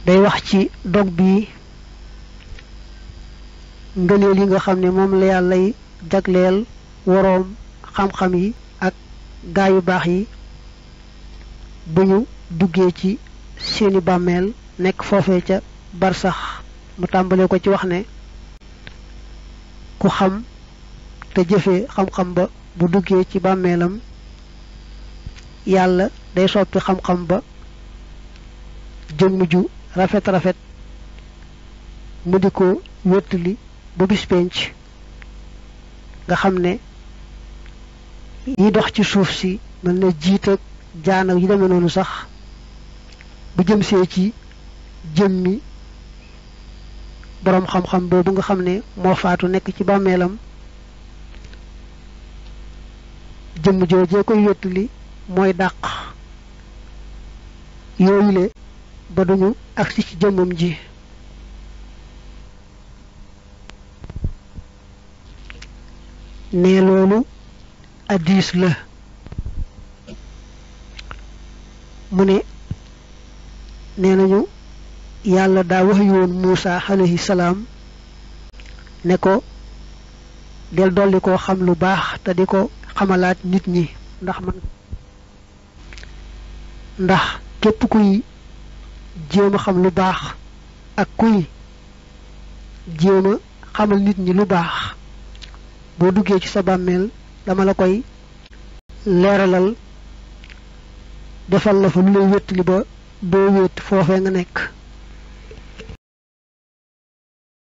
day wax ci dog bi ngëneel yi nga xam ne moom la yàllay jagleel woroom xam-xam yi ak gaa yu baax yi bu ñu duggee ci seeni bàmmeel nekk foofee ca barsax mu tàmbale ko ci wax ne ku xam te jëfee xam-xam ba bu duggee ci bàmmeelam yàlla day soppi xam-xam ba jëmm ju rafet rafet mu di ko wéttali ba bis penc nga xam ne yi dox ci suuf si mel na jiit ak jaan ak yi demee noonu sax bu jëm see ci jëmmi boroom xam-xam boobu nga xam ne moo faatu nekk ci bàmmeelam jëmm joojee koy wéttali mooy dàq yooyule ba duñu agsi ci jëmmam ji ne loolu hadiis la mu ne nee nañu yàlla daa wax yoon Muusa alayhi salaam ne ko del dolli koo xam lu baax te di ko xamalaat nit ñi ndax képp kuy jéem a xam lu baax ak kuy jéem a xamal nit ñi lu baax boo duggee ci sa bàmmeel dama la koy leeralal defal la fa lu lay wéttali ba doo wéet foofee nga nekk